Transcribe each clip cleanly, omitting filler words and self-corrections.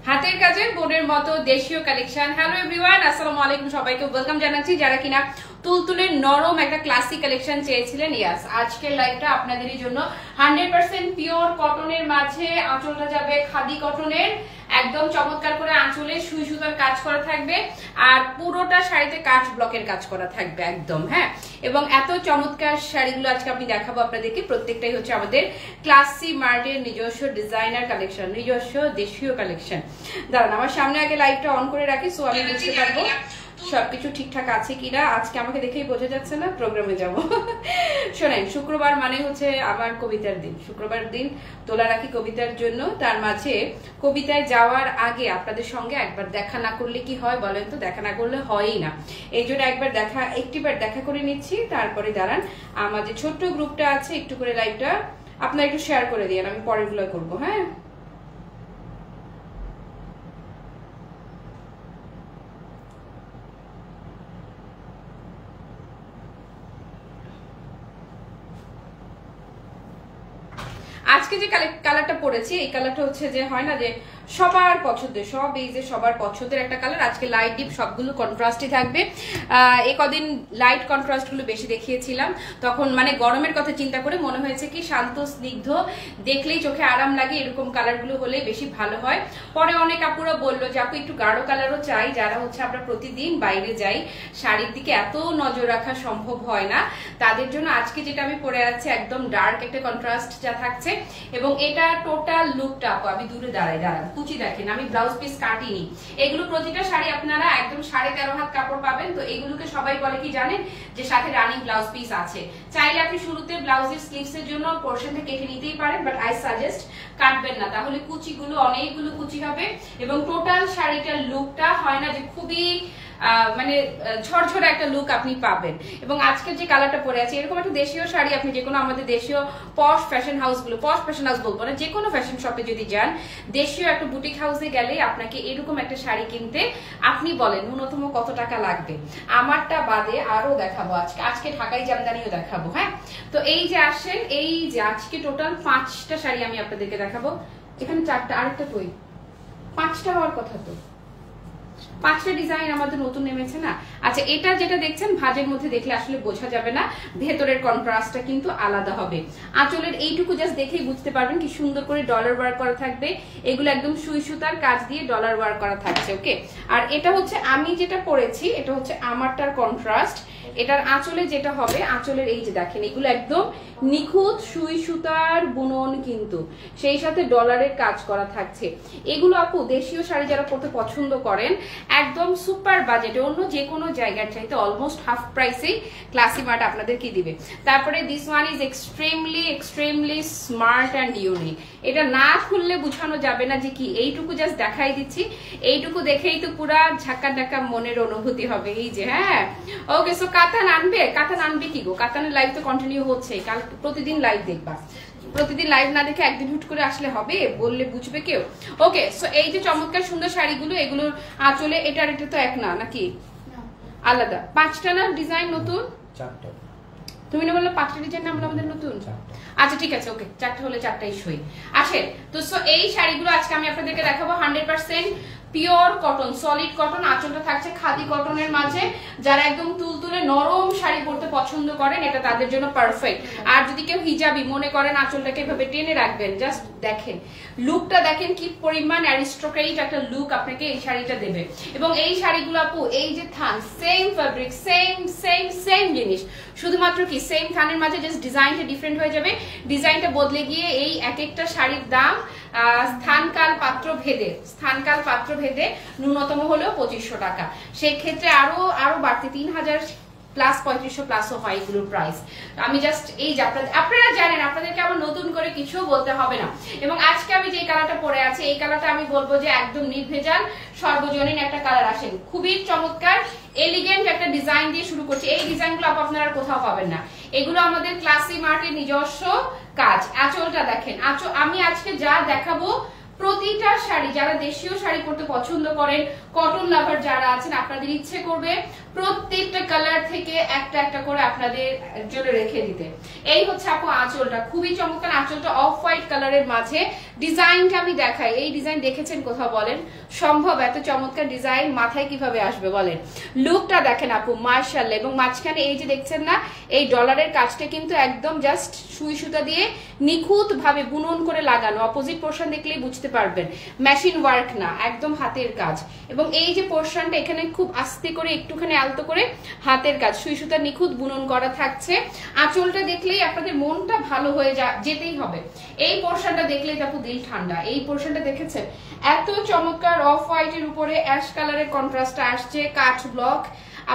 হাতের কাজের বোনের মতো দেশীয় কালেকশন। হ্যালো এভরিওয়ান, আসসালামু আলাইকুম, সবাইকে ওয়েলকাম জানাচ্ছি যারা কিনা তুলতুলের নরম একটা ক্লাসিক কালেকশন চেয়েছিলেন। ইয়াস, আজকের লাইভটা আপনাদেরই জন্য 100% পিওর কটনের মাঝে, আঁচলটা যাবে খাদি কটনের, একদম চমৎকার করে আঁচলে সুই সুতার কাজ করা থাকবে আর পুরোটা শাড়িতে কাচ ব্লকের কাজ করা থাকবে একদম। হ্যাঁ, এবং এত চমৎকার শাড়িগুলো আজকে আমি দেখাবো আপনাদেরকে, প্রত্যেকটাই হচ্ছে আমাদের ক্লাসি মার্টের নিজস্ব ডিজাইনার কালেকশন, নিজস্ব দেশীয় কালেকশন। দাঁড়ান, আমার সামনে আগে লাইটটা অন করে রাখি সো আমি বুঝতে পারবো সবকিছু ঠিকঠাক আছে কিনা। আজকে আমাকে দেখেই বোঝা যাচ্ছে না, প্রোগ্রামে যাব। শোনেন, শুক্রবার মানে হচ্ছে আমার কবিতার দিন। শুক্রবার দিন তোলা রাখি কবিতার জন্য, তার মাঝে কবিতায় যাওয়ার আগে আপনাদের সঙ্গে একবার দেখা না করলে কি হয় বলেন তো? দেখা না করলে হয়ই না, এই জন্য একবার একটিবার দেখা করে নিচ্ছি। তারপরে দাঁড়ান, আমার যে ছোট্ট গ্রুপটা আছে একটু করে লাইভটা আপনারা একটু শেয়ার করে দিন, আমি পরেরগুলো করবো। হ্যাঁ, আজকে যে কালারটা পরেছি এই কালারটা হচ্ছে যে হয় না যে সবার পছন্দের, সব এই যে সবার পছন্দের একটা কালার। আজকে লাইট ডিপ সবগুলো কন্ট্রাস্টই থাকবে। এই কদিন লাইট কন্ট্রাস্ট গুলো বেশি দেখিয়েছিলাম, তখন মানে গরমের কথা চিন্তা করে মনে হয়েছে কি শান্ত স্নিগ্ধ, দেখলেই চোখে আরাম লাগে, এরকম কালার গুলো হলে বেশি ভালো হয়। পরে অনেক আপুরা বললো যে আপু একটু গাঢ় কালারও চাই, যারা হচ্ছে আমরা প্রতিদিন বাইরে যাই, শাড়ির দিকে এত নজর রাখা সম্ভব হয় না, তাদের জন্য আজকে যেটা আমি পরে আছি একদম ডার্ক একটা কন্ট্রাস্ট যা থাকছে। এবং এটা টোটাল লুকটা, আমি দূরে দাঁড়ান, কুচি দেখেন, আমি ব্লাউজ পিস কাটিনি। এগুলো প্রতিটা শাড়ি আপনারা একদম 13.5 হাত কাপড় পাবেন। তো এগুলোকে সবাই বলে কি জানেন, যে সাথে রানিং ব্লাউজ পিস আছে। চাইলে আপনি শুরুতে ব্লাউজের স্লিভস এর জন্য পোরশনটা কেটে নিতেই পারেন, বাট আই সাজেস্ট কাটবেন না, তাহলে কুচিগুলো অনেকগুলো কুচি হবে এবং টোটাল শাড়িটার লুকটা হয় না যে খুবই মানে ঝরঝরে একটা লুক আপনি পাবেন। এবং আজকে যে কালারটা পরে আছে এরকম একটা দেশীয় শাড়ি, আপনি যে কোনো আমাদের দেশীয় পশ ফ্যাশন হাউসগুলো, পশ ফ্যাশন হাউস বলবো না, যে কোনো ফ্যাশন শপে যদি যান, দেশীয় একটা বুটিক হাউসে গেলে আপনাকে এরকম একটা শাড়ি কিনতে আপনি বলেন ন্যূনতম কত টাকা লাগবে। আমারটা বাদে আরো দেখাবো আজকে ঢাকাই জামদানিও দেখাবো। হ্যাঁ, তো এই যে আসেন, এই যে আজকে টোটাল 5টা শাড়ি আমি আপনাদেরকে দেখাবো। এখানে 4টা, আরেকটা কই? 5টা হওয়ার কথা তো, 5টা ডিজাইন আমাদের নতুন নেমেছে না। আচ্ছা, এটা যেটা দেখছেন ভাজের মধ্যে দেখলে আসলে বোঝা যাবে না, ভেতরের কন্ট্রাস্টটা কিন্তু আলাদা হবে। আঁচলের এইটুকু জাস্ট দেখেই বুঝতে পারবেন কি সুন্দর করে ডলার ওয়ার্ক করা থাকবে। এগুলো একদম সুই সুতার কাজ দিয়ে ডলার ওয়ার্ক করা থাকছে। ওকে, আর এটা হচ্ছে আমি যেটা পরেছি, এটা হচ্ছে আমারটার কন্ট্রাস্ট। এটার আঁচলে যেটা হবে, আঁচলের এই যে দেখেন, এগুলো একদম নিখুঁত সুই সুতার বুনন, কিন্তু সেই সাথে ডলারের কাজ করা থাকছে। এগুলো আপু দেশীয় শাড়ি যারা পরতে পছন্দ করেন, একদম সুপার বাজেটে, অন্য যে কোনো জায়গার চাইতে অলমোস্ট হাফ প্রাইসেই ক্লাসি মার্ট আপনাদেরকে দিবে। তারপরে this one is extremely smart and unique. এটা না খুললে বোঝানো যাবে না যে কি, এইটুকু জাস্ট দেখাই দিচ্ছি, এইটুকু দেখেই তো পুরা ঝাঁকা ঢাকা মনের অনুভূতি হবে। এই যে হ্যাঁ, ওকে, সো কাতান আনবে কি গো? কাতানের লাইভ তো কন্টিনিউ হচ্ছে, কাল প্রতিদিন লাইভ দেখবা। প্রতিদিন লাইভ না দেখে একদিন হুট করে আসলে হবে? বললে বুঝবে কেউ? ওকে, সো এই যে চমৎকার সুন্দর শাড়িগুলো, এগুলোর আঁচলে এটার এটা তো এক না, নাকি আলাদা? 5টা না ডিজাইন নতুন? 4টা। তুমি না বললে 5টা ডিজাইন না আমাদের নতুন? আচ্ছা ঠিক আছে, ওকে, 4টা হলে 4টাই সই আসে। তো সো এই শাড়িগুলো আজকে আমি আপনাদেরকে দেখাবো 100% পিওর কটন, সলিড কটন, আঁচলটা থাকছে খাদি কটনের মাঝে। যারা একদম তুলতুলে নরম শাড়ি পরতে পছন্দ করেন, এটা তাদের জন্য পারফেক্ট। আর যদি কেউ হিজাবি মনে করেন, আঁচলটাকে এভাবে টেনে রাখবেন, জাস্ট দেখেন লুকটা, দেখেন কি পরিমাণ অ্যারিস্টোক্রেটিক একটা লুক আপনাকে এই শাড়িটা দেবে। এবং এই শাড়িগুলো আপু এই যে থান, সেম ফ্যাব্রিক, সেম জিনিস, শুধুমাত্র কি সেম থানের মাঝে জাস্ট ডিজাইনটা ডিফারেন্ট হয়ে যাবে। ডিজাইনটা বদলে গিয়ে এই এক একটা শাড়ির দাম স্থানকাল পাত্র ভেদে ন্যূনতম হলেও 2500 টাকা, সেক্ষেত্রে আরো বাড়তি 3000 প্লাস 3500 প্লাসও হয় এগুলোর প্রাইস। আমি জাস্ট এই যে আপনারা জানেন, আপনাদেরকে আবার নতুন করে কিছু বলতে হবে না। এবং আজকে আমি যে কালারটা পরে আছি, এই কালারটা আমি বলবো যে একদম নির্ভেজাল সর্বজনীন একটা কালার। আসেন, খুবই চমৎকার এলিগেন্ট একটা ডিজাইন দিয়ে শুরু করছি। এই ডিজাইনগুলো আপনারা কোথাও পাবেন না, এগুলো আমাদের ক্লাসি মার্টের নিজস্ব কাজ। আঁচলটা দেখেন, আমি আজকে যা দেখাবো প্রতিটা শাড়ি, যারা দেশীয় শাড়ি পরতে পছন্দ করেন, কটন লাভার যারা আছেন, আপনাদের ইচ্ছে করবে প্রত্যেকটা কালার থেকে একটা একটা করে আপনাদের জন্য রেখে দিতে। এই হচ্ছে আপু আঁচলটা, খুবই চমৎকার আঁচলটা, অফ হোয়াইট কালারের মাঝে। ডিজাইনটা আমি দেখাই, এই ডিজাইন দেখেছেন কোথাও বলেন? সম্ভব? এত চমৎকার ডিজাইন মাথায় কিভাবে আসবে বলেন? লুকটা দেখেন আপু, মাশাআল্লাহ। এবং মাঝখানে এই যে দেখছেন না, এই ডলারের কাজটা কিন্তু একদম জাস্ট সুই সুতা দিয়ে নিখুঁত ভাবে বুনন করে লাগানো। অপোজিট পোর্শন দেখলেই বুঝতে পারবেন, মেশিন ওয়ার্ক না, একদম হাতের কাজ। এবং এই যে পোর্শনটা এখানে খুব আস্তে করে একটুখানি আলতো করে হাতের কাজ, সুই সুতা নিখুঁত বুনন করা থাকছে। আঁচলটা দেখলেই আপনাদের মনটা ভালো হয়ে যেতেই হবে। এই পোর্শনটা দেখলেই আপু দিল ঠান্ডা। এই পোর্শনটা দেখেছেন, এত চমৎকার অফ হোয়াইটের উপরে অ্যাশ কালারের কন্ট্রাস্টটা আসছে, কাট ব্লক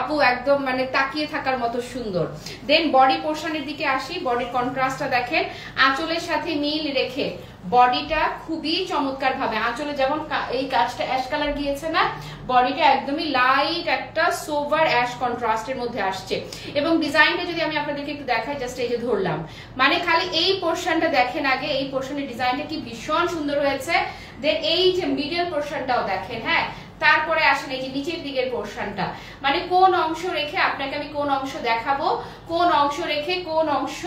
আপু, একদম মানে তাকিয়ে থাকার মতো সুন্দর। দেন বডি পোর্শনের দিকে আসি, বডির কন্ট্রাস্টটা দেখেন, আঁচলের সাথে মিল রেখে বডিটা খুবই চমৎকার ভাবে, আঁচলে যেমন এই কাজটা অ্যাশ কালার গিয়েছে না, বডিটা একদমই লাইট একটা সোভার অ্যাশ কন্ট্রাস্টের মধ্যে আসছে। এবং ডিজাইনটা যদি আমি আপনাদেরকে একটু দেখাই, জাস্ট এই যে ধরলাম, মানে খালি এই পোর্শনটা দেখেন আগে, এই পোর্শনের ডিজাইনটা কি ভীষণ সুন্দর হয়েছে। দেন এই যে মিডল পোর্শনটাও দেখেন, হ্যাঁ। তারপরে আসেন এই যে নিচের দিকের পোর্শনটা, মানে কোন অংশ রেখে আপনাকে আমি কোন অংশ দেখাবো, কোন অংশ রেখে কোন অংশ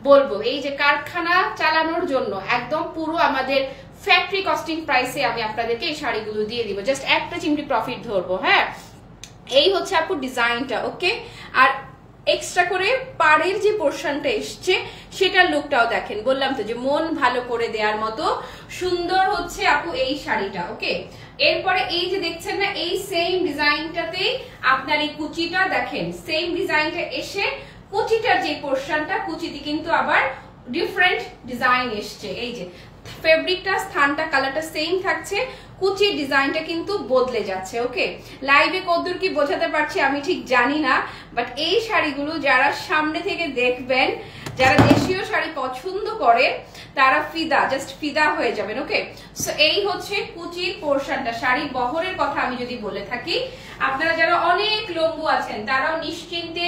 বলবো। এই যে কারখানা চালানোর জন্য একদম পুরো আমাদের ফ্যাক্টরি কস্টিং প্রাইসে আমি আপনাদেরকে এই শাড়িগুলো দিয়ে দিব, জাস্ট একটা চিমটি প্রফিট ধরবো। হ্যাঁ, এই হচ্ছে আপু ডিজাইনটা। ওকে, আর এক্সট্রা করে পাড়ের যে পোর্শনটা এসছে সেটার লুকটাও দেখেন, বললাম তো যে মন ভালো করে দেওয়ার মতো সুন্দর হচ্ছে আপু এই শাড়িটা। ওকে, এরপরে এই যে দেখছেন না, এই সেম ডিজাইনটাতে আপনার এই কুচিটা দেখেন, সেম ডিজাইনটা এসে কুচিটার যে পোর্শনটা, কুচিতে কিন্তু আবার ডিফারেন্ট ডিজাইন এসছে। এই যে ফেব্রিকটা, স্থানটা, কালারটা সেম থাকছে, কুচির ডিজাইনটা কিন্তু বদলে যাচ্ছে। ওকে, লাইভে কতদূর কি বোঝাতে পারছি আমি ঠিক জানি না, বাট এই শাড়িগুলো যারা সামনে থেকে দেখবেন, যারা দেশীয় শাড়ি পছন্দ করে তারা ফিদা, জাস্ট ফিদা হয়ে যাবেন। ওকে, সো এই হচ্ছে কুচির পোর্শনটা। শাড়ির বহরের কথা আমি যদি বলে থাকি, আপনারা যারা অনেক লম্বু আছেন তারাও নিশ্চিন্তে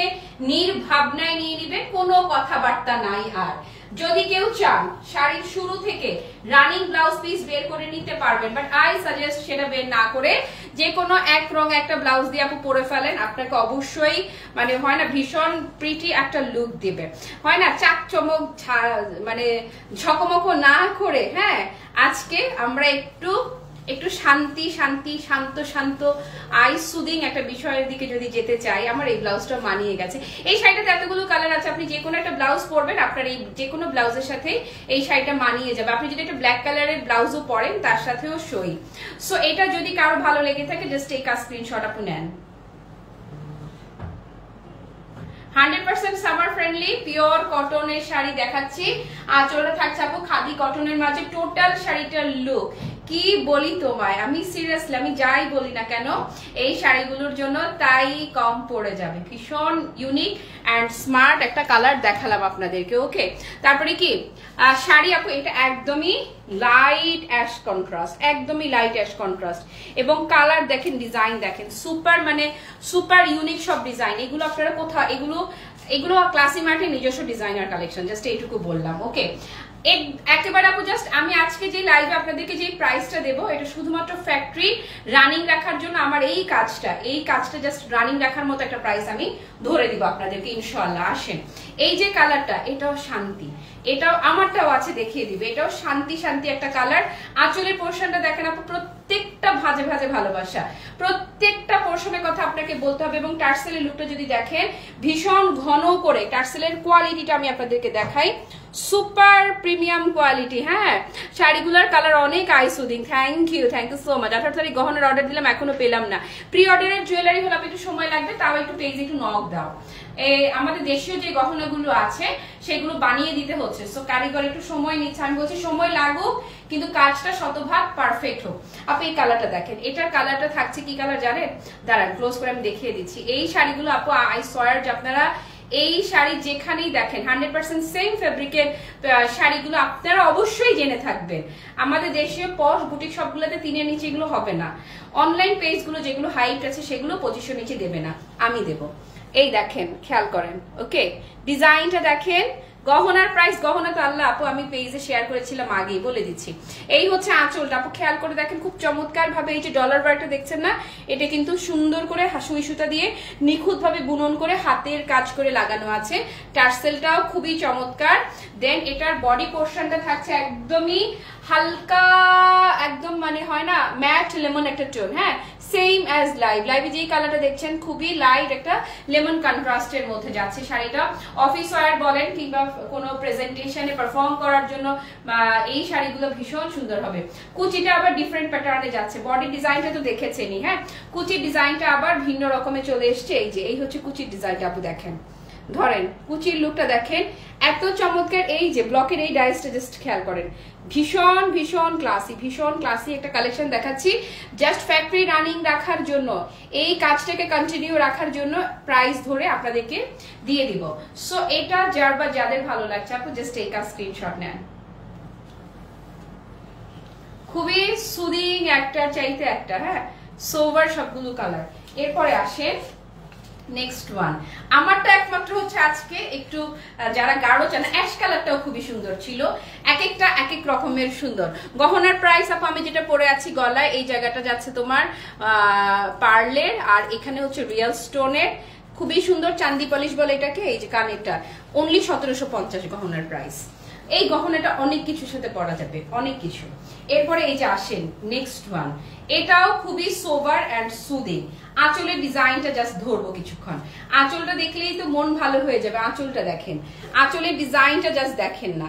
নির্ভাবনায় নিয়ে নেবেন, কোনো কথাবার্তা নাই। আর যদি কেউ চান শাড়ির শুরু থেকে রানিং ব্লাউজ পিস বের করে নিতে পারবেন, বাট আই সাজেস্ট সেটা বের না করে যে কোনো এক রং একটা ব্লাউজ দিয়ে আপু পরে ফেলেন, আপনাকে অবশ্যই মানে হয় না ভীষণ প্রিটি একটা লুক দিবে, হয় না চাক চমক মানে ঝকমক না করে। হ্যাঁ, আজকে আমরা একটু শান্তি শান্তি শান্ত শান্ত আই সুদিং একটা বিষয়ের দিকে যদি যেতে চাই, আমার এই ব্লাউজটা মানিয়ে গেছে। এই শাড়িটাতে এতগুলো কালার আছে, আপনি যে কোনো একটা ব্লাউজ পরবেন, আপনার এই যে কোনো ব্লাউজের সাথে এই শাড়িটা মানিয়ে যাবে। আপনি যদি একটা ব্ল্যাক কালারের ব্লাউজও পরেন তার সাথেও সই। সো এটা যদি কারো ভালো লেগে থাকে, জাস্ট এই স্ক্রিনশট আপনি নেন। 100% সামার ফ্রেন্ডলি পিওর কটনের শাড়ি দেখাচ্ছি, আঁচলটা থাকছে আপু খাদি কটনের মাঝে। টোটাল শাড়িটার লুক কি বলি তোমায়, আমি সিরিয়াসলি আমি যাই বলি না কেন এই শাড়িগুলোর জন্য তাই কম পড়ে যাবে। ভীষণ ইউনিক অ্যান্ড স্মার্ট একটা কালার দেখালাম আপনাদেরকে। ওকে, তারপরে কি শাড়ি আপু, এটা একদমই লাইট অ্যাশ কন্ট্রাস্ট, একদমই লাইট অ্যাশ কন্ট্রাস্ট। এবং কালার দেখেন, ডিজাইন দেখেন, সুপার মানে সুপার ইউনিক সব ডিজাইন। এগুলো আপনারা কোথাও, এগুলো ক্লাসি মার্টের নিজস্ব ডিজাইনার কালেকশন, জাস্ট এইটুকু বললাম। ওকে, একেবারে আপু জাস্ট আমি আজকে যে লাইভে আপনাদেরকে যে প্রাইসটা দেবো, এটা শুধুমাত্র ফ্যাক্টরি রানিং রাখার জন্য। আমার এই কাজটা জাস্ট রানিং রাখার মতো একটা প্রাইস আমি ধরে দিব আপনাদেরকে ইনশাআল্লাহ। আসেন, এই যে কালারটা, এটাও শান্তি, এটাও আমারটাও আছে দেখিয়ে দিবে, এটাও শান্তি শান্তি একটা কালার। আঁচলের পোর্শনটা দেখেন আপু, প্রত্যেকটা ভাজে ভাজে ভালোবাসা, প্রত্যেকটা পোর্শনের কথা আপনাকে বলতে হবে। এবং টার্সেলের লুকটা যদি দেখেন, ভীষণ ঘন করে টার্সেলের কোয়ালিটিটা আমি আপনাদেরকে দেখাই, সুপার প্রিমিয়াম কোয়ালিটি। হ্যাঁ, শাড়িগুলোর কালার অনেক eye soothing. Thank you so much. 18 তারিখ গহনার অর্ডার দিলাম, এখনো পেলাম না। প্রি অর্ডারের জুয়েলারি হলে একটু সময় লাগবে, তাও একটু পেজে একটু নক দাও। আমাদের দেশীয় যে গহনাগুলো আছে সেগুলো বানিয়ে দিতে হচ্ছে, সো কারিগর একটু সময় নিচ্ছে। আমি বলছি সময় লাগুক, কিন্তু কাজটা শতভাগ পারফেক্ট হোক। আপু এই কালারটা দেখেন, এটার কালারটা থাকছে কি কালার জানেন? দাঁড়ান ক্লোজ করে আমি দেখিয়ে দিচ্ছি। এই শাড়িগুলো আপু আই সোয়ার, আপনারা এই শাড়ি যেখানেই দেখেন 100% সেম ফেব্রিকের শাড়িগুলো আপনারা অবশ্যই জেনে থাকবেন। আমাদের দেশীয় পশ বুটিক সবগুলোতে 3-এর নিচে এগুলো হবে না। অনলাইন পেজগুলো যেগুলো হাইট আছে সেগুলো 25-এর নিচে দেবে না, আমি দেব। এই দেখেন, খেয়াল করেন। ওকে, ডিজাইনটা দেখেন, গহনার প্রাইস, গহনা তো আল্লাহ আপু আমি পেজে শেয়ার করেছিলাম, আগেই বলে দিচ্ছি। এই হচ্ছে আঁচলটা আপু, খেয়াল করে দেখেন খুব চমৎকার ভাবে এই যে ডলার ওয়ার্কটা দেখছেন না, এটা কিন্তু সুন্দর করে সুই সুতা দিয়ে নিখুঁত ভাবে বুনন করে হাতের কাজ করে লাগানো আছে। টার্সেলটাও খুবই চমৎকার। দেন এটার বডি পোর্শনটা থাকছে একদমই হালকা, একদম মানে হয় না ম্যাট লেমন একটা টোন, হ্যাঁ সেম অ্যাজ লাইভে যেই কালারটা দেখছেন খুবই লাইট একটা লেমন কন্ট্রাস্টের মধ্যে যাচ্ছে শাড়িটা। অফিস ওয়্যার বলেন কিংবা কোনো প্রেজেন্টেশনে পারফর্ম করার জন্য এই শাড়িগুলো ভীষণ সুন্দর হবে। কুচিটা আবার ডিফারেন্ট প্যাটার্নে যাচ্ছে, বডি ডিজাইনটা তো দেখেছেনই, হ্যাঁ কুচির ডিজাইনটা আবার ভিন্ন রকমের চলে এসছে। এই যে এই হচ্ছে কুচির ডিজাইনটা আপু, দেখেন ধরেন কুচির লুকটা দেখেন এত চমৎকার। এই যে ব্লকের এই ডাইসটা জাস্ট খেয়াল করেন, ভীষণ ভীষণ ক্লাসি একটা কালেকশন দেখাচ্ছি জাস্ট ফ্যাক্টরি রানিং রাখার জন্য, এই কাজটাকে কন্টিনিউ রাখার জন্য প্রাইস ধরে আপনাদেরকে দিয়ে দিব। সো এটা যার বা যাদের ভালো লাগছে আপু জাস্ট এই কাজ স্ক্রিনশট নেন। খুবই সুদিং একটা চাইতে একটা, হ্যাঁ সোভার সবগুলো কালার। এরপরে আসেন নেক্সট ওয়ান, আমারটা একমাত্র হচ্ছে আজকে একটু যারা গাঢ় চান, অ্যাশ কালারটাও খুবই সুন্দর ছিল, এক একটা এক এক রকমের সুন্দর। গহনার প্রাইস আপু আমি যেটা পরে আছি গলায় এই জায়গাটা যাচ্ছে তোমার পার্লের, আর এখানে হচ্ছে রিয়েল স্টোনের, খুবই সুন্দর চান্দি পলিশ বলে এটাকে। এই যে কানেরটা অনলি 1750 গহনার প্রাইস। এই গহনাটা অনেক কিছুর সাথে পরা যাবে, অনেক কিছু। এরপরে এই যে আসেন নেক্সট ওয়ান, এটাও খুবই সোবার অ্যান্ড সুদিং। আঁচলের ডিজাইনটা জাস্ট ধরবো কিছুক্ষণ, আঁচলটা দেখলেই তো মন ভালো হয়ে যাবে। আঁচলটা দেখেন, আঁচলের ডিজাইনটা জাস্ট দেখেন না,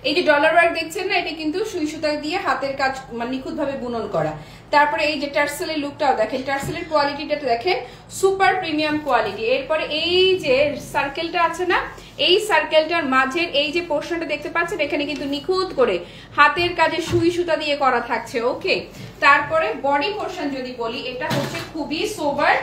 এই যে ডলার ওয়ার্ক দেখছেন না, এটা কিন্তু সুই সুতা দিয়ে হাতের কাজ মানে নিখুঁত ভাবে বুনন করা। তারপরে এই যে টার্সেলের লুকটাও দেখেন, টার্সেলের কোয়ালিটিটা দেখেন সুপার প্রিমিয়াম কোয়ালিটি। এরপরে এই যে সার্কেলটা আছে না, এই সার্কেলটার মাঝের এই যে পোর্শনটা দেখতে পাচ্ছেন, এখানে কিন্তু নিখুঁত করে হাতের কাজে সুই সুতা দিয়ে করা থাকছে, ওকে। তারপরে বডি পোর্শন যদি বলি, এটা হচ্ছে খুবই সোবার,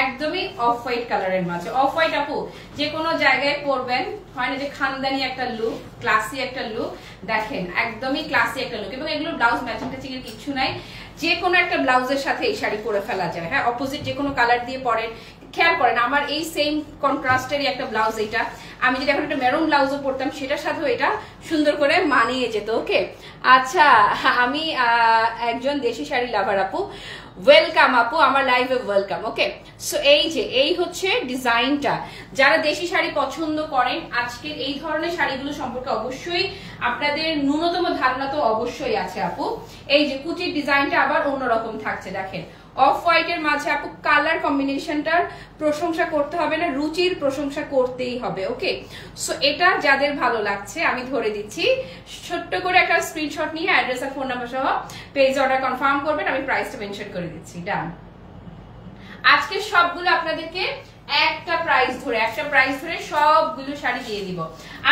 একদমই অফ হোয়াইট কালারের মাঝে। অফ হোয়াইট আপু যে কোনো জায়গায় পরবেন, হয় না যে খানদানি একটা লুক, ক্লাসি একটা লুক, দেখেন একদমই ক্লাসি একটা লুক। এবং এগুলো ব্লাউজ ম্যাচিং টাচিং এর কিছু নাই, যে কোনো একটা ব্লাউজের সাথে এই শাড়ি পরে ফেলা যায়, হ্যাঁ অপোজিট যে কোনো কালার দিয়ে পরেন। খেয়াল করেন আমার এই সেম কন্ট্রাস্টেরই একটা ব্লাউজ, এটা আমি যদি এখন একটা মেরুন ব্লাউজও পরতাম সেটার সাথেও এটা সুন্দর করে মানিয়ে যেত, ওকে। আচ্ছা আমি একজন দেশি শাড়ি লাভার আপু, ওয়েলকাম আপু আমার লাইভে, ওয়েলকাম, ওকে। সো এই যে এই হচ্ছে ডিজাইনটা, যারা দেশি শাড়ি পছন্দ করেন আজকে এই ধরনের শাড়িগুলো সম্পর্কে অবশ্যই আপনাদের ন্যূনতম ধারণা তো অবশ্যই আছে আপু। এই যে কুচির ডিজাইনটা আবার অন্যরকম থাকছে, দেখেন অফ হোয়াইট এর মাঝে আপু কালার কম্বিনেশনটার প্রশংসা করতে হবে না, রুচির প্রশংসা করতেই হবে, ওকে। সো এটা যাদের ভালো লাগছে আমি ধরে দিচ্ছি, ছোট্ট করে একটা স্ক্রিনশট নিয়ে অ্যাড্রেস আর ফোন নাম্বার সহ পেজ অর্ডার কনফার্ম করবেন, আমি প্রাইসটা মেনশন করে দিচ্ছি। ডান। আজকে সবগুলো আপনাদেরকে একটা প্রাইস ধরে সবগুলো শাড়ি দিয়ে দিব।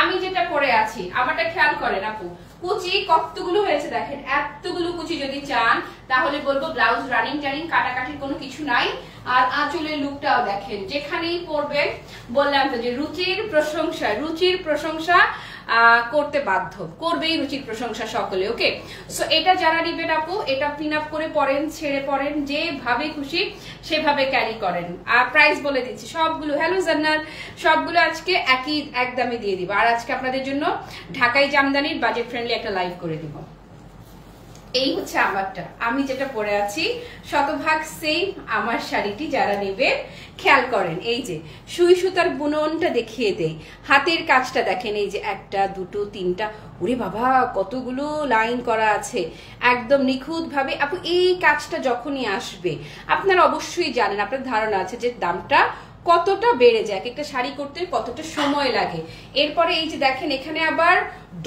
আমি যেটা পরে আছি আমারটা খেয়াল করেন আপু, কুচি কতগুলো হয়েছে দেখেন, এতগুলো কুচি যদি চান তাহলে বলবো ব্লাউজ রানিং টানিং কাটাকাটির কোনো কিছু নাই। আর আঁচলের লুকটাও দেখেন, যেখানেই পরবেন বললাম তো যে রুচির প্রশংসা করতে বাধ্য, করবেই রুচির প্রশংসা সকলে, ওকে। সো এটা যারা নিবেন আপু, এটা পিন আপ করে পরেন, ছেড়ে পরেন, যেভাবে খুশি সেভাবে ক্যারি করেন। আর প্রাইস বলে দিচ্ছি সবগুলো, হ্যালো জান্নাত, সবগুলো আজকে এক দামে দিয়ে দিব। আর আজকে আপনাদের জন্য ঢাকাই জামদানির বাজেট ফ্রেন্ডলি একটা লাইভ করে দিব। এই হচ্ছে আমারটা, আমি যেটা পরে আছি শতভাগ সেম আমার শাড়িটি যারা নেবে খেয়াল করেন, এই যে সুই সুতার বুননটা দেখিয়ে দেই, হাতের কাজটা দেখেন, এই যে একটা দুটো তিনটা, ওরে বাবা কতগুলো লাইন করা আছে, একদম নিখুঁত ভাবে। আপু এই কাজটা যখনই আসবে আপনারা অবশ্যই জানেন, আপনার ধারণা আছে যে দামটা কতটা বেড়ে যায়, একটা শাড়ি করতে কতটা সময় লাগে। এরপরে এই যে দেখেন এখানে আবার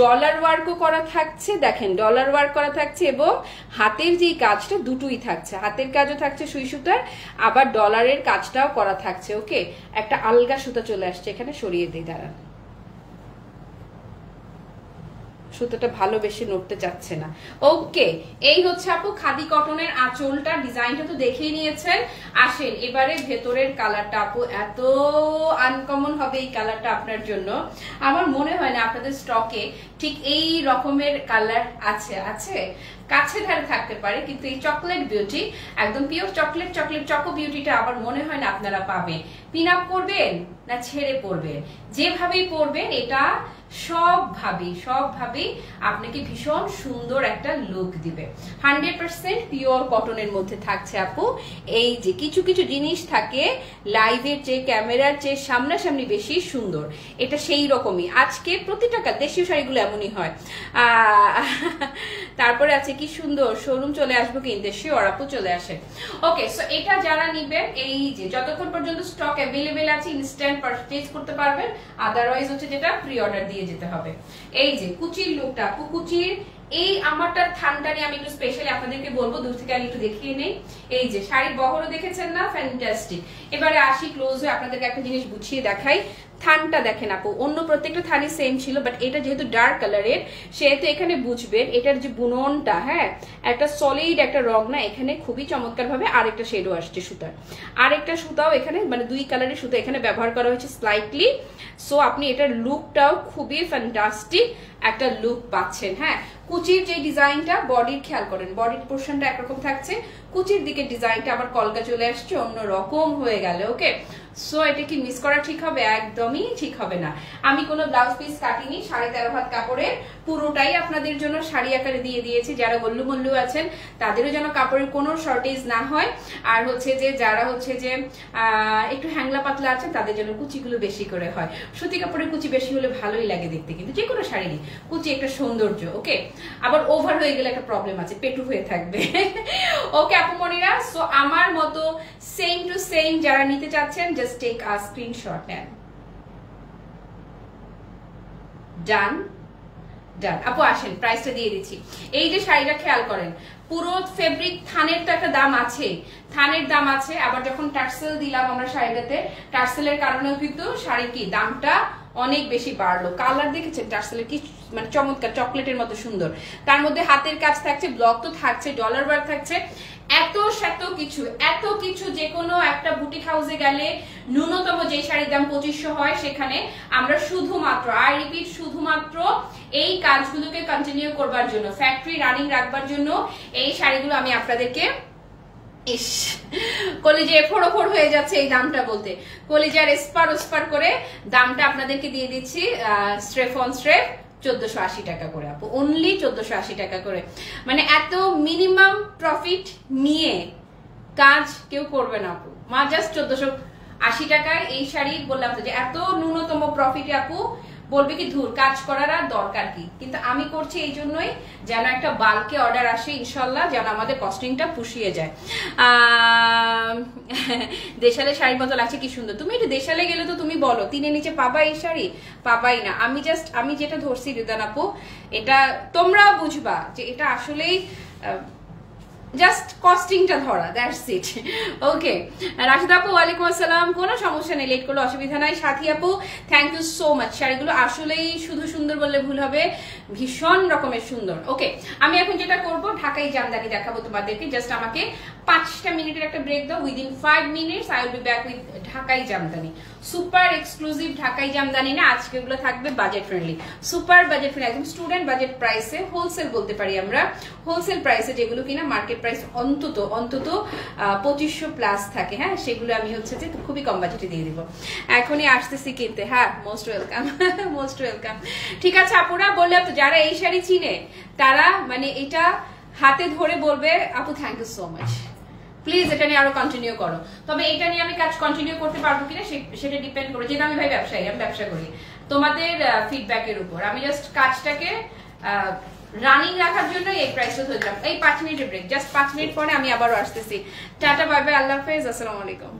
ডলার ওয়ার্কও করা থাকছে, দেখেন ডলার ওয়ার্ক করা থাকছে এবং হাতের যেই কাজটা দুটোই থাকছে, হাতের কাজও থাকছে সুই সুতার, আবার ডলারের কাজটাও করা থাকছে, ওকে। একটা আলগা সুতা চলে আসছে এখানে, সরিয়ে দিই দাঁড়ান, সুতোটা ভালোবেসে নড়তে চাচ্ছে না, ওকে। এই হচ্ছে আপু খাদি কটনের আঁচলটা, ডিজাইনটা তো দেখেই নিয়েছেন। আসেন এবারে ভেতরের কালারটা আপু এত আনকমন হবে এই কালারটা আপনার জন্য, আমার মনে হয় না আপনাদের স্টকে ঠিক এই রকমের কালার আছে কাছে ধারে থাকতে পারে, কিন্তু এই চকলেট বিউটি, একদম পিওর চকলেট চকো বিউটিটা আমার মনে হয় না আপনারা পাবেন। পিন আপ করবেন না ছেড়ে পরবেন, যেভাবেই পরবেন এটা সবভাবেই আপনাকে ভীষণ সুন্দর একটা লুক দিবে। 100% পিওর কটনের মধ্যে থাকছে আপু। এই যে কিছু কিছু জিনিস থাকে লাইভের চেয়ে ক্যামেরার চেয়ে সামনাসামনি বেশি সুন্দর, এটা সেই রকমই। আজকে প্রতিটা দেশীয় শাড়িগুলো এমনই হয়। তারপরে আছে কি সুন্দর শোরুম চলে আসবো কিনতে, শিওর আপু চলে আসে। ওকে, সো এটা যারা নিবেন এই যে যতক্ষণ পর্যন্ত স্টক অ্যাভেলেবেল আছে ইনস্ট্যান্ট পারচেজ করতে পারবেন, আদারওয়াইজ হচ্ছে যেটা প্রি অর্ডার দিয়ে যেতে হবে। এই যে কুচির লুকটা আপু, কুচির এই আমারটার থানটা নিয়ে আমি একটু স্পেশালি আপনাদেরকে বলবো, দূর থেকে আমি একটু দেখিয়ে নেই। এই যে শাড়ির বহরও দেখেছেন না, ফ্যান্টাস্টিক। এবারে আসি ক্লোজ হয়ে আপনাদেরকে একটা জিনিস বুঝিয়ে দেখাই। থানটা দেখেন আপু, অন্য প্রত্যেকটা থানই সেম ছিল, বাট এটা যেহেতু ডার্ক কালারের সেহেতু এখানে বুঝবেন এটার যে বুননটা, হ্যাঁ একটা সলিড একটা রং না, এখানে খুবই চমৎকার ভাবে আরেকটা শেডও আসছে সুতার, আরেকটা সুতাও এখানে মানে দুই কালারের সুতা এখানে ব্যবহার করা হয়েছে স্লাইটলি। সো আপনি এটার লুকটাও খুবই ফ্যান্টাস্টিক একটা লুক পাচ্ছেন। হ্যাঁ, কুচির যে ডিজাইনটা, বডির খেয়াল করেন, বডির পোর্শনটা একরকম থাকছে, কুচির দিকে ডিজাইনটা আবার কলকা চলে আসছে অন্য রকম হয়ে গেল। ওকে, সো এটা কি মিস করা ঠিক হবে? একদমই ঠিক হবে না। আমি কোনো ব্লাউজ পিস কাটিনি, 13.5 হাত কাপড়ের পুরোটাই আপনাদের জন্য শাড়ি আকারে দিয়ে দিয়েছি। যারা গল্লু মল্লু আছেন তাদেরও যেন কাপড়ের কোনো শর্টেজ না হয়, আর হচ্ছে যে যারা হচ্ছে যে একটু হ্যাংলা পাতলা আছেন তাদের জন্য কুচিগুলো বেশি করে হয়। সুতি কাপড়ের কুচি বেশি হলে ভালোই লাগে দেখতে, কিন্তু যে কোনো শাড়ি কুচি একটা সৌন্দর্য। ওকে, আবার ওভার হয়ে গেলে একটা প্রবলেম আছে, পেটু হয়ে থাকবে। ওকে আপু মনিরা, সো আমার মতো সেম টু সেম যারা নিতে চাচ্ছেন জাস্ট টেক আ স্ক্রিনশট নেন। ডান ডান আপু, আসেন প্রাইসটা দিয়ে দিচ্ছি। এই যে শাড়িটা খেয়াল করেন, পুরো ফেব্রিক থানের তো একটা দাম আছে, থানের দাম আছে, আবার যখন টার্সেল দিলাম আমরা শাড়িটাতে, টার্সেলের কারণেও কিন্তু শাড়ির কি দামটা অনেক বেশি বাড়লো। কালার দেখেছেন টার্সেলের কি মানে চমৎকার, চকলেটের মতো সুন্দর। তার মধ্যে হাতের কাজ থাকছে, ব্লক তো থাকছে, ডলার ওয়ার্ক থাকছে, এত কিছু যে কোনো একটা বুটিক হাউসে গেলে ন্যূনতম যে শাড়ির দাম 2500 হয়, সেখানে আমরা শুধুমাত্র, আই রিপিট, শুধুমাত্র এই কাজগুলোকে কন্টিনিউ করবার জন্য, ফ্যাক্টরি রানিং রাখবার জন্য এই শাড়িগুলো আমি আপনাদেরকে, ইস কলিজা ফোড় হয়ে যাচ্ছে এই দামটা বলতে, কলিজার এসপার করে দামটা আপনাদেরকে দিয়ে দিচ্ছি স্ট্রেফ অন স্ট্রেফ 1480 টাকা করে আপু, অনলি 1480 টাকা করে। মানে এত মিনিমাম প্রফিট নিয়ে কাজ কেউ করবে না আপু, মা জাস্ট 1480 টাকায় এই শাড়ি। বললাম তো যে এত ন্যূনতম প্রফিটে আপু বলবে কি ধুর কাজ করার আর দরকার কি, কিন্তু আমি করছি এই জন্যই যেন একটা বাল্কে অর্ডার আসে ইনশাল্লাহ, যেন আমাদের কস্টিংটা পুষিয়ে যায়। দেশালে শাড়ির মতো লাগছে, কি সুন্দর। তুমি একটু দেশালে গেলে তো তুমি বলো 3 নিচে পাবা এই শাড়ি? পাবাই না। আমি যেটা ধরছি রিদান আপু, এটা তোমরাও বুঝবা যে এটা আসলেই জাস্ট কস্টিংটা ধরা, দ্যাটস ইট। ওকে, রাশিদ আপু ওয়ালাইকুম আসসালাম, কোনো সমস্যা নেই, লেট করলে অসুবিধা নাই। সাথী আপু থ্যাংক ইউ সো মাচ, শাড়িগুলো আসলেই শুধু সুন্দর বললে ভুল হবে, ভীষণ রকমের সুন্দর। ওকে, আমি এখন যেটা করব ঢাকাই জামদানি দেখাবো তোমাদেরকে, জাস্ট আমাকে 5টা মিনিটের একটা ব্রেক দাও, within 5 minutes I will be back with ঢাকাই জামদানি। সুপার এক্সক্লুসিভ ঢাকাই জামদানি না, আজকে এগুলো থাকবে budget friendly, super budget friendly, একদম স্টুডেন্ট বাজেট প্রাইসে, হোলসেল বলতে পারি আমরা, হোলসেল প্রাইসে, যেগুলো কিনা মার্কেট প্রাইস অন্তত 2500 প্লাস থাকে। হ্যাঁ, সেগুলো আমি হচ্ছে যে খুবই কম বাজেটে দিয়ে দিব। এখনই আসতেছি কিনতে। হ্যাঁ, মোস্ট ওয়েলকাম, মোস্ট ওয়েলকাম। ঠিক আছে আপুরা, বললে তো যারা এই শাড়ি চিনে তারা মানে এটা হাতে ধরে বলবে আপু thank you so much, please এটা নিয়ে আরো কন্টিনিউ করো। তবে এটা নিয়ে আমি কাজ কন্টিনিউ করতে পারবো কিনা সেটা ডিপেন্ড করে, যেটা আমি ভাই ব্যবসায়ী, আমি ব্যবসা করি, তোমাদের ফিডব্যাকের উপর। আমি জাস্ট কাজটাকে রানিং রাখার জন্য এই প্রাইসটা ধরলাম। এই 5 মিনিটের ব্রেক, জাস্ট 5 মিনিট পরে আমি আবারও আসতেছি। টাটা, বাই বাই, আল্লাহ হাফেজ, আসসালামু আলাইকুম।